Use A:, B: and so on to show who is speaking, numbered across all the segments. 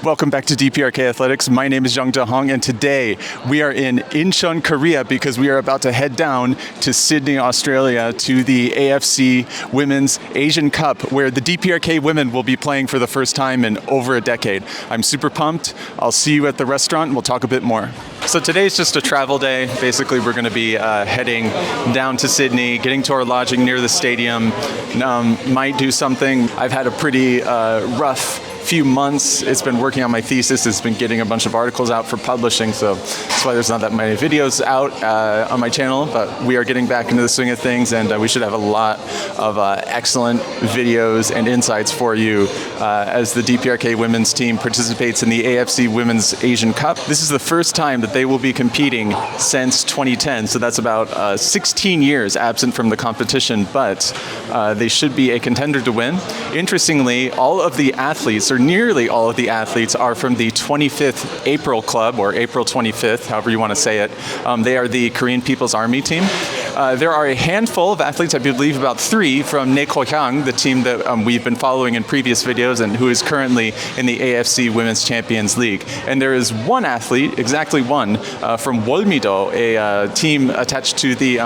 A: Welcome back to DPRK Athletics. My name is Yong, and today we are in Incheon, Korea, because we are about to head down to Sydney, Australia, to the AFC Womens Asian Cup, where the DPRK women will be playing for the first time in over a decade. I'm super pumped. I'll see you at the restaurant, and we'll talk a bit more. So today's just a travel day. Basically, we're going to be heading down to Sydney, getting to our lodging near the stadium. Might do something. I've had a pretty rough few months. It's been working on my thesis. It's been getting a bunch of articles out for publishing, so that's why there's not that many videos out on my channel, but we are getting back into the swing of things, and we should have a lot of excellent videos and insights for you as the DPRK women's team participates in the AFC Womens Asian Cup. This is the first time that they will be competing since 2010, so that's about 16 years absent from the competition, but they should be a contender to win. Interestingly, all of the athletes, or nearly all of the athletes, are from the 25th April Club, or April 25th, however you want to say it. They are the Korean People's Army team. There are a handful of athletes, I believe about 3, from Komtang, the team that we've been following in previous videos and who is currently in the AFC Women's Champions League. And there is one athlete, exactly one, from Wolmido, a team attached to the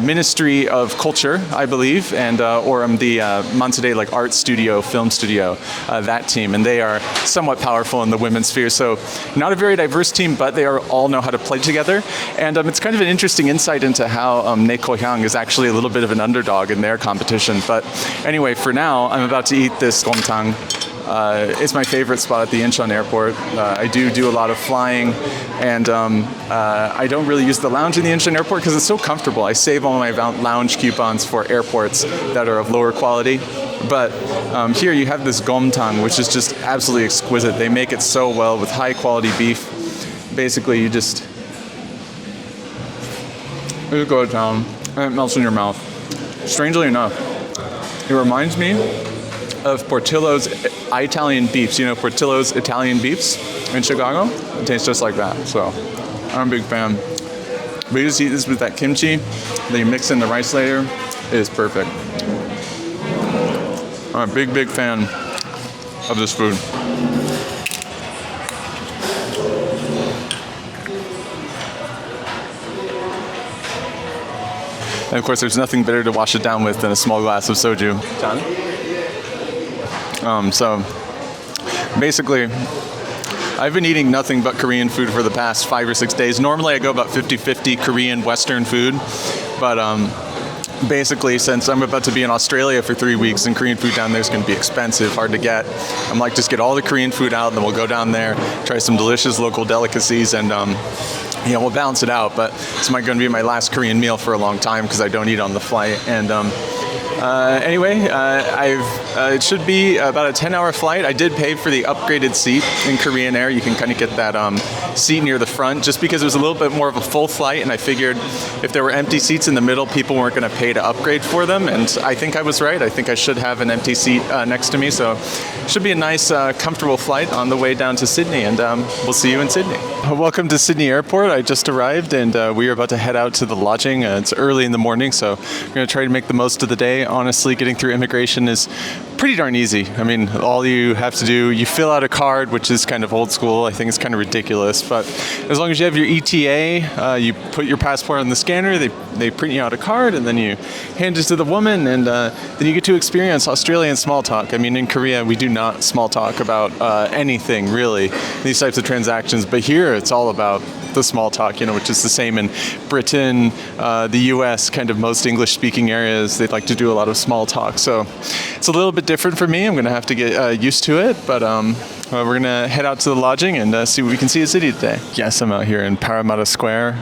A: Ministry of Culture, I believe, and or the Mansade like art studio, film studio, that team. And they are somewhat powerful in the women's sphere. So not a very diverse team, but they all know how to play together. And it's kind of an interesting insight into how Komtang is actually a little bit of an underdog in their competition. But anyway, for now, I'm about to eat this Komtang. It's my favorite spot at the Incheon airport. I do a lot of flying, and I don't really use the lounge in the Incheon airport because it's so comfortable. I save all my lounge coupons for airports that are of lower quality. But here you have this Komtang, which is just absolutely exquisite. They make it so well with high quality beef. Basically, you just go to town and it melts in your mouth. Strangely enough, it reminds me of Portillo's Italian beefs. You know, Portillo's Italian beefs in Chicago? It tastes just like that, so I'm a big fan. We just eat this with that kimchi, then you mix in the rice layer. It is perfect. I'm a big fan of this food. And of course, there's nothing better to wash it down with than a small glass of soju. So basically, I've been eating nothing but Korean food for the past 5 or 6 days. Normally I go about 50-50 Korean Western food, but basically, since I'm about to be in Australia for 3 weeks and Korean food down there is going to be expensive, hard to get, I'm like, just get all the Korean food out and then we'll go down there, try some delicious local delicacies, and we'll balance it out. But it's going to be my last Korean meal for a long time because I don't eat on the flight. And anyway, it should be about a 10-hour flight. I did pay for the upgraded seat in Korean Air. You can kind of get that seat near the front just because it was a little bit more of a full flight, and I figured if there were empty seats in the middle, people weren't going to pay to upgrade for them, and I think I was right. I think I should have an empty seat next to me, so it should be a nice, comfortable flight on the way down to Sydney, and we'll see you in Sydney. Welcome to Sydney Airport. I just arrived, and we are about to head out to the lodging. It's early in the morning, so we're going to try to make the most of the day. Honestly, getting through immigration is pretty darn easy. I mean, all you have to do, you fill out a card, which is kind of old school. I think it's kind of ridiculous, but as long as you have your ETA, you put your passport on the scanner, they print you out a card, and then you hand it to the woman, and then you get to experience Australian small talk. I mean, in Korea, we do not small talk about anything, really, these types of transactions, but here it's all about the small talk, which is the same in Britain, the US, kind of most English-speaking areas. They like to do a lot of small talk, so it's a little bit different for me. I'm going to have to get used to it, but we're going to head out to the lodging and see what we can see in the city today. Yes, I'm out here in Parramatta Square.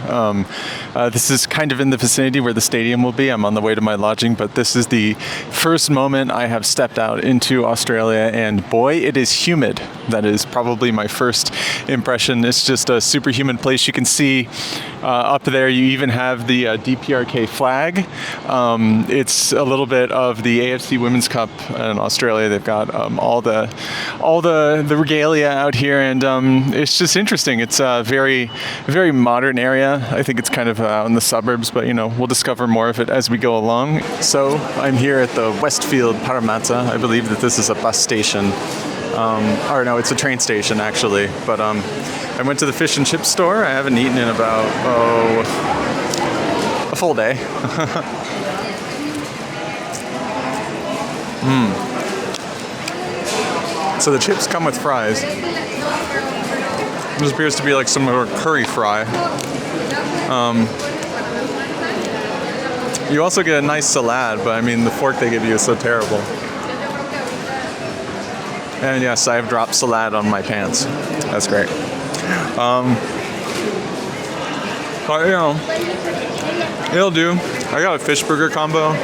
A: This is kind of in the vicinity where the stadium will be. I'm on the way to my lodging, but this is the first moment I have stepped out into Australia, and boy, it is humid. That is probably my first impression. It's just a super humid place. You can see up there, you even have the DPRK flag. It's a little bit of the AFC Women's Cup in Australia. They've got all the regalia out here, and it's just interesting. It's a very, very modern area. I think it's kind of out in the suburbs, but we'll discover more of it as we go along. So I'm here at the Westfield Parramatta. I believe that this is a bus station. Or no, it's a train station actually. But I went to the fish and chip store. I haven't eaten in about, a full day. So the chips come with fries. This appears to be like some sort of curry fry. You also get a nice salad, but I mean the fork they give you is so terrible. And yes, I have dropped salad on my pants. That's great. But you know, it'll do. I got a fish burger combo.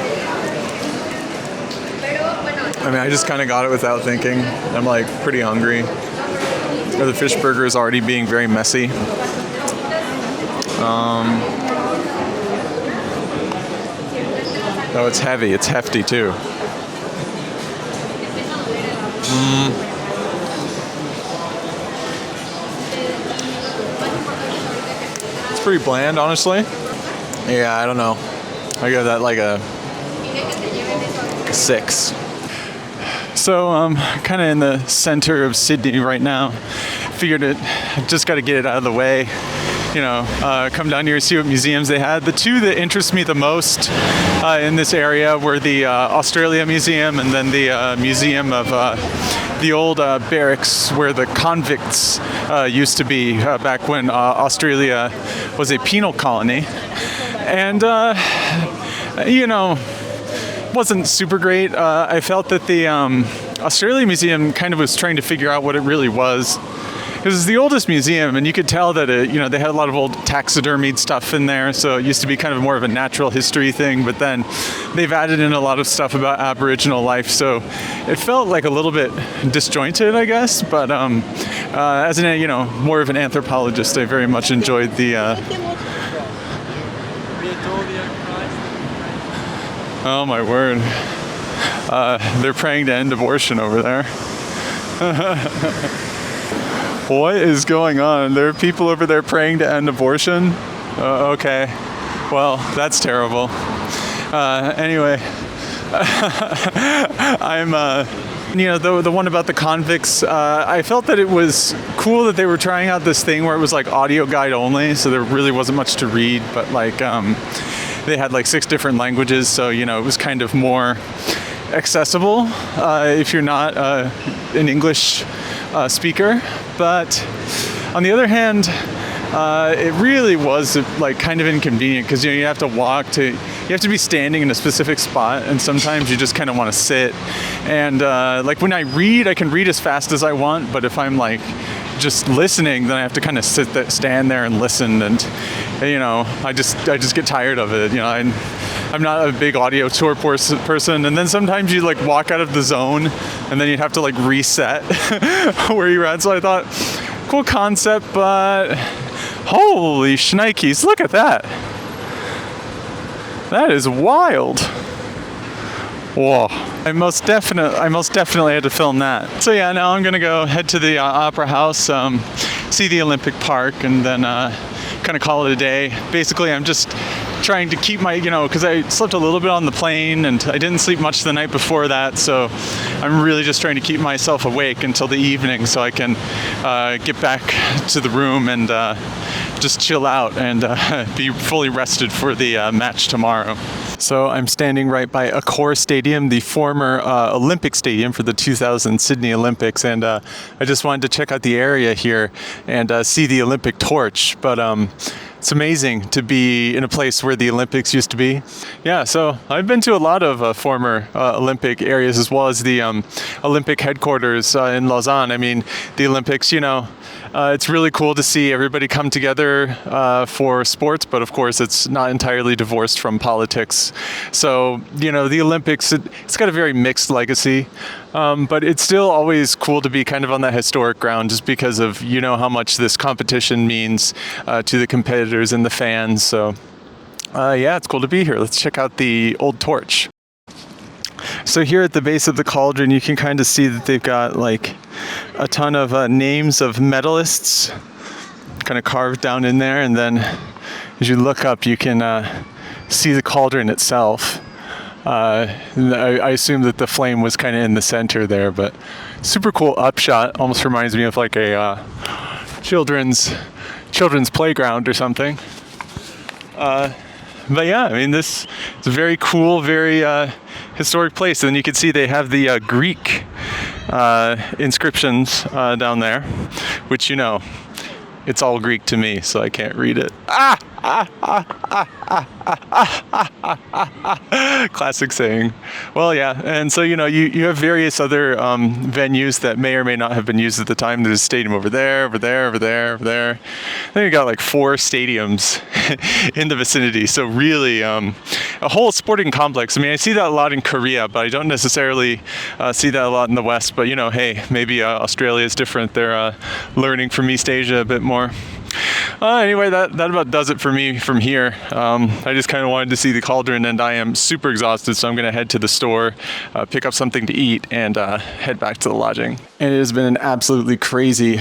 A: I mean, I just kind of got it without thinking. I'm like pretty hungry. Or the fish burger is already being very messy. Oh, it's heavy. It's hefty too. It's pretty bland, honestly. Yeah, I don't know. I give that like a 6. So I'm kind of in the center of Sydney right now. Figured I just got to get it out of the way. You know, come down here and see what museums they had. The two that interest me the most in this area were the Australia Museum and then the Museum of the old barracks where the convicts used to be back when Australia was a penal colony. And, you know, wasn't super great. I felt that the Australia Museum kind of was trying to figure out what it really was. Because it's the oldest museum, and you could tell that you know, they had a lot of old taxidermied stuff in there, so it used to be kind of more of a natural history thing, but then they've added in a lot of stuff about Aboriginal life, so it felt like a little bit disjointed, I guess, but as an, you know, more of an anthropologist, I very much enjoyed the oh my word. They're praying to end abortion over there. What is going on? There are people over there praying to end abortion? Okay. Well, that's terrible. Anyway. I'm, you know, the one about the convicts, I felt that it was cool that they were trying out this thing where it was like audio guide only, so there really wasn't much to read, but like, they had like 6 different languages, so, you know, it was kind of more accessible if you're not an English speaker. But on the other hand, it really was like kind of inconvenient because, you know, you have to be standing in a specific spot, and sometimes you just kind of want to sit. And like when I read, I can read as fast as I want, but if I'm like just listening, then I have to kind of stand there and listen, and you know, I just get tired of it. You know, I'm not a big audio tour person, and then sometimes you like walk out of the zone, and then you'd have to like reset where you're at. So I thought, cool concept, but holy shnikes, look at that! That is wild. Whoa. I most definitely had to film that. So yeah, now I'm gonna go head to the Opera House, see the Olympic Park, and then kind of call it a day. Basically, I'm just trying to keep my, you know, because I slept a little bit on the plane and I didn't sleep much the night before that, so I'm really just trying to keep myself awake until the evening so I can get back to the room and just chill out and be fully rested for the match tomorrow. So I'm standing right by Accor Stadium, the former Olympic Stadium for the 2000 Sydney Olympics, and I just wanted to check out the area here and see the Olympic torch. But it's amazing to be in a place where the Olympics used to be. Yeah, so I've been to a lot of former Olympic areas, as well as the Olympic headquarters in Lausanne. I mean, the Olympics, you know, it's really cool to see everybody come together for sports, but of course it's not entirely divorced from politics. So, you know, the Olympics, it's got a very mixed legacy, but it's still always cool to be kind of on that historic ground just because of, you know, how much this competition means to the competitors and the fans. So, yeah, it's cool to be here. Let's check out the old torch. So here at the base of the cauldron, you can kind of see that they've got like a ton of names of medalists kind of carved down in there, and then as you look up, you can see the cauldron itself. I assume that the flame was kind of in the center there, but super cool upshot. Almost reminds me of like a children's playground or something. But yeah, I mean, this is a very cool, very historic place. And you can see they have the Greek inscriptions down there, which, you know, it's all Greek to me, so I can't read it. Classic saying. Well, yeah, and so, you know, you have various other venues that may or may not have been used at the time. There's a stadium over there, over there, over there, over there. I think you got like 4 stadiums in the vicinity, so really a whole sporting complex. I mean, I see that a lot in Korea, but I don't necessarily see that a lot in the West. But, you know, hey, maybe Australia is different. They're learning from East Asia a bit more. Anyway, that about does it for me from here. I just kind of wanted to see the cauldron, and I am super exhausted, so I'm going to head to the store, pick up something to eat, and head back to the lodging. And it has been an absolutely crazy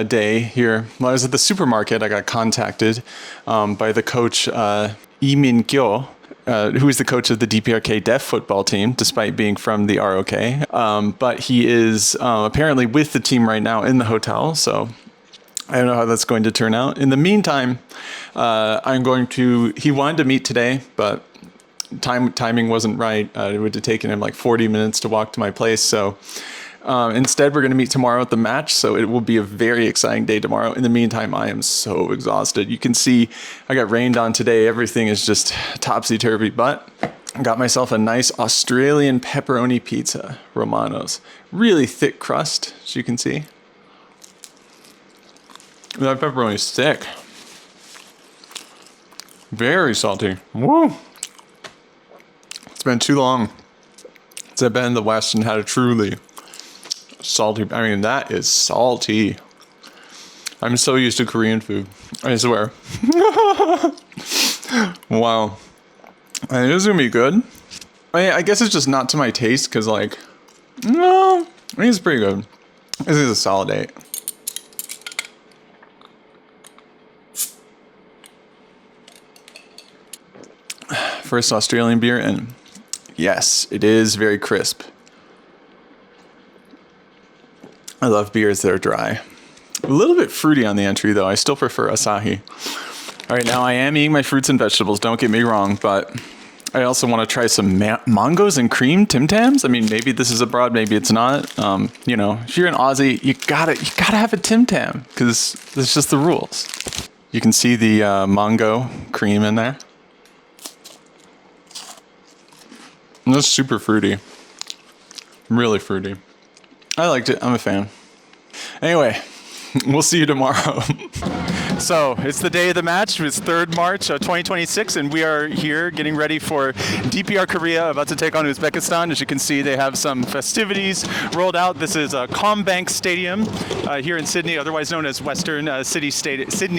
A: day here. When I was at the supermarket, I got contacted by the coach, Lee Min-kyo, who is the coach of the DPRK deaf football team, despite being from the ROK. But he is apparently with the team right now in the hotel, so I don't know how that's going to turn out. In the meantime, he wanted to meet today, but timing wasn't right. It would have taken him like 40 minutes to walk to my place. So instead, we're going to meet tomorrow at the match. So it will be a very exciting day tomorrow. In the meantime, I am so exhausted. You can see I got rained on today. Everything is just topsy-turvy, but I got myself a nice Australian pepperoni pizza, Romano's. Really thick crust, as you can see. That pepperoni is thick. Very salty. Woo! It's been too long since I've been in the West and had a truly salty. I mean, that is salty. I'm so used to Korean food. I swear. Wow. I think this is gonna be good. I guess it's just not to my taste, because, like, no, I think it's pretty good. This is a solid 8. First Australian beer, and yes, it is very crisp. I love beers that are dry. A little bit fruity on the entry, though. I still prefer Asahi. All right, now I am eating my fruits and vegetables, don't get me wrong, but I also want to try some mangoes and cream Tim Tams. I mean, maybe this is abroad, maybe it's not. You know, if you're an Aussie, you gotta have a Tim Tam, because that's just the rules. You can see the mango cream in there. That's super fruity. Really fruity. I liked it. I'm a fan. Anyway, we'll see you tomorrow. So it's the day of the match. It's 3rd March 2026, and we are here getting ready for DPR Korea, about to take on Uzbekistan. As you can see, they have some festivities rolled out. This is Komtang Stadium here in Sydney, otherwise known as Western Sydney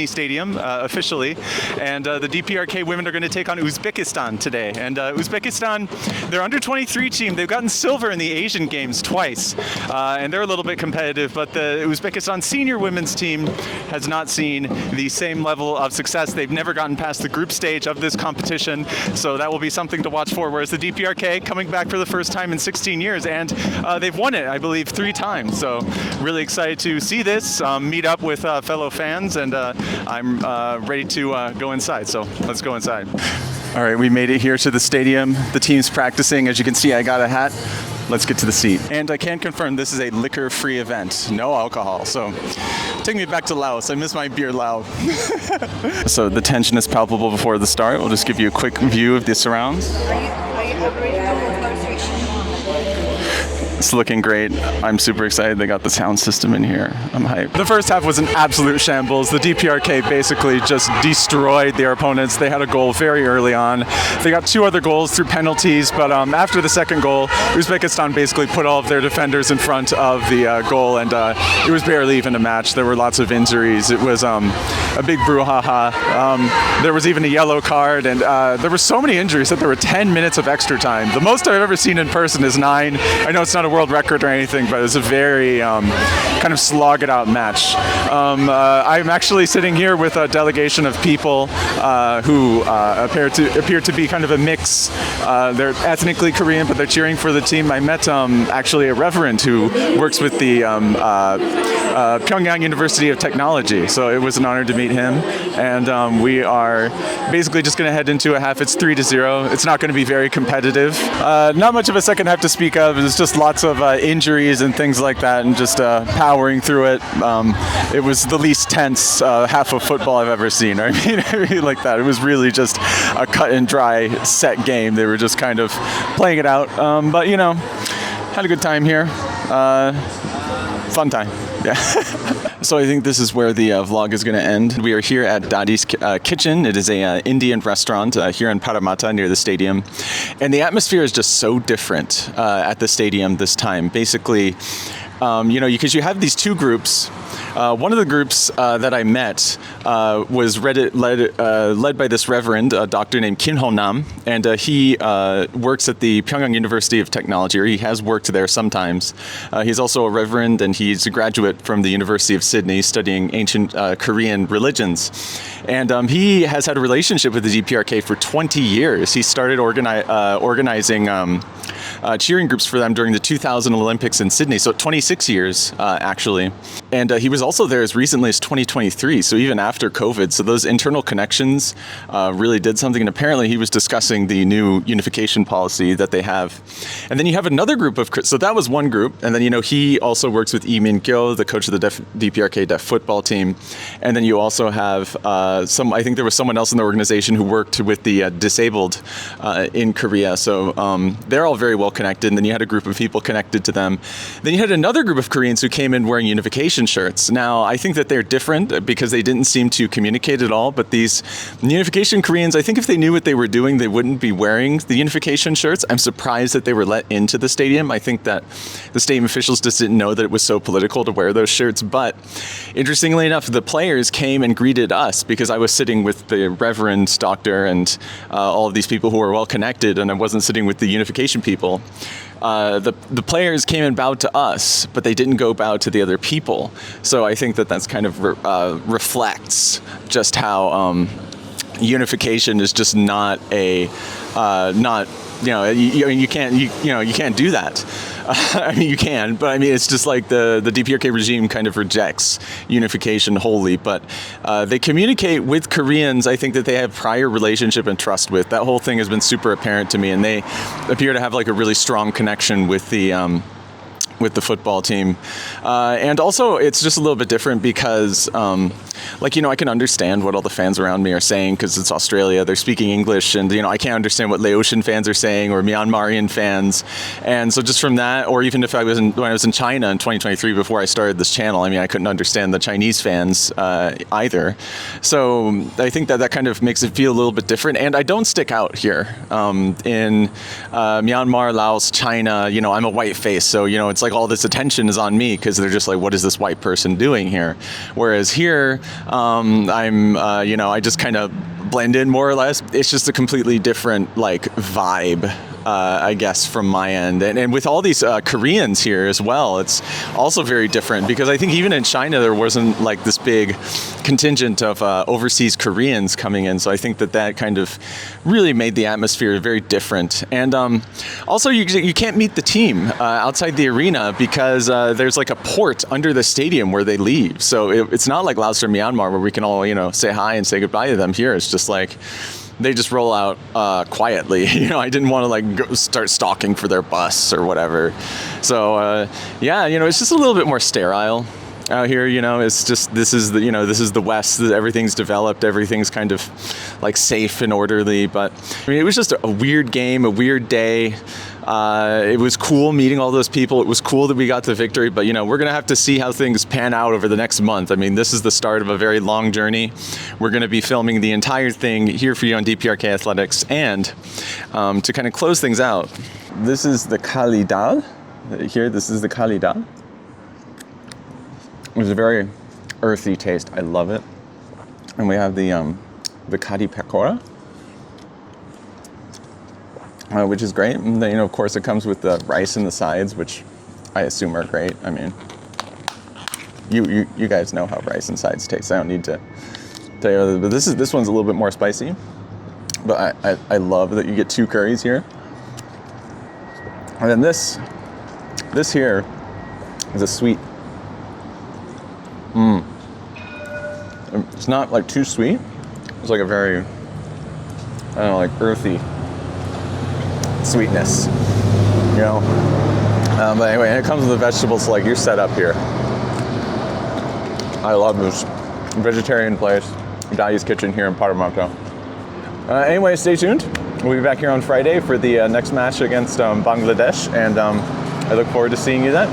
A: Stadium officially. And the DPRK women are going to take on Uzbekistan today. And Uzbekistan, they're under 23 team. They've gotten silver in the Asian Games twice, and they're a little bit competitive. But the Uzbekistan senior women's team has not seen the same level of success. They've never gotten past the group stage of this competition, so that will be something to watch for. Whereas the DPRK coming back for the first time in 16 years, and they've won it, I believe, 3 times. So really excited to see this, meet up with fellow fans, and I'm ready to go inside. So let's go inside. All right, we made it here to the stadium. The team's practicing. As you can see, I got a hat. Let's get to the seat. And I can confirm this is a liquor-free event. No alcohol. So take me back to Laos. I miss my beer Lao. So the tension is palpable before the start. We'll just give you a quick view of the surrounds. It's looking great. I'm super excited. They got the sound system in here. I'm hyped. The first half was an absolute shambles. The DPRK basically just destroyed their opponents. They had a goal very early on. They got 2 other goals through penalties, but after the second goal, Uzbekistan basically put all of their defenders in front of the goal, and it was barely even a match. There were lots of injuries. It was a big brouhaha. There was even a yellow card, and there were so many injuries that there were 10 minutes of extra time. The most I've ever seen in person is 9. I know it's not a world record or anything, but it's a very kind of slog it out match. I'm actually sitting here with a delegation of people who appear to be kind of a mix. They're ethnically Korean, but they're cheering for the team. I met actually a reverend who works with the Pyongyang University of Technology, so it was an honor to meet him. And we are basically just going to head into a half. It's 3-0. It's not going to be very competitive. Not much of a second half to speak of. It's just lots of injuries and things like that, and just powering through it. It was the least tense half of football I've ever seen. I mean, like that. It was really just a cut and dry set game. They were just kind of playing it out. But you know, had a good time here. Fun time. Yeah. So I think this is where the vlog is going to end. We are here at Daddi's Kitchen. It is a Indian restaurant here in Parramatta near the stadium. And the atmosphere is just so different at the stadium this time. Basically, you know, because you have these two groups. One of the groups that I met was led by this reverend, a doctor named Kim Ho-nam, and he works at the Pyongyang University of Technology, or he has worked there sometimes. He's also a reverend, and he's a graduate from the University of Sydney studying ancient Korean religions. And he has had a relationship with the DPRK for 20 years. He started organizing cheering groups for them during the 2000 Olympics in Sydney, so 26 years, actually. And he was also there as recently as 2023, so even after COVID. So those internal connections really did something. And apparently he was discussing the new unification policy that they have. And then you have another group of, so that was one group. And then, you know, he also works with Lee Min-kyo, the coach of the DPRK deaf football team. And then you also have I think there was someone else in the organization who worked with the disabled in Korea. So they're all very well connected. And then you had a group of people connected to them. Then you had another group of Koreans who came in wearing unification shirts. Now, I think that they're different because they didn't seem to communicate at all. But these unification Koreans, I think if they knew what they were doing, they wouldn't be wearing the unification shirts. I'm surprised that they were let into the stadium. I think that the stadium officials just didn't know that it was so political to wear those shirts. But interestingly enough, the players came and greeted us because I was sitting with the Reverend Doctor and all of these people who were well connected, and I wasn't sitting with the unification people. The players came and bowed to us, but they didn't go bow to the other people. So I think that that's kind of reflects just how unification is just not a you can't do that. I mean, you can, but I mean, it's just like the DPRK regime kind of rejects unification wholly, but they communicate with Koreans, I think, that they have prior relationship and trust with. That whole thing has been super apparent to me, and they appear to have like a really strong connection with the football team. And also, it's just a little bit different because, I can understand what all the fans around me are saying because it's Australia. They're speaking English, and, I can't understand what Laotian fans are saying or Myanmarian fans. And so just from that, or even if when I was in China in 2023 before I started this channel, I mean, I couldn't understand the Chinese fans either. So I think that kind of makes it feel a little bit different. And I don't stick out here. In Myanmar, Laos, China, I'm a white face. So, it's like all this attention is on me because they're just like, what is this white person doing here? Whereas here, I just kind of blend in more or less. It's just a completely different vibe. I guess from my end, and with all these Koreans here as well, it's also very different because I think even in China there wasn't like this big contingent of overseas Koreans coming in, so I think that kind of really made the atmosphere very different. And also you can't meet the team outside the arena because there's like a port under the stadium where they leave, so it's not like Laos or Myanmar where we can all say hi and say goodbye to them. Here it's just like they just roll out quietly. I didn't want to go start stalking for their bus or whatever. So it's just a little bit more sterile out here. It's just this is the West. Everything's developed. Everything's kind of safe and orderly. But I mean, it was just a weird game, a weird day. It was cool meeting all those people. It was cool that we got the victory, but we're going to have to see how things pan out over the next month. I mean, this is the start of a very long journey. We're going to be filming the entire thing here for you on DPRK Athletics, and to kind of close things out, this is the kali dal. Here, this is the kali dal. It's a very earthy taste. I love it. And we have the Daddi pakora, which is great. And then, of course, it comes with the rice and the sides, which I assume are great. I mean, you guys know how rice and sides taste. I don't need to tell you. But this one's a little bit more spicy. But I love that you get 2 curries here. And then this here is a sweet. It's not like too sweet. It's like a very, I don't know, like earthy sweetness, you know. But anyway, and it comes with the vegetables. Like you're set up here. I love this vegetarian place, Daddi's Kitchen here in Parramatta. Anyway, stay tuned. We'll be back here on Friday for the next match against Bangladesh, and I look forward to seeing you then.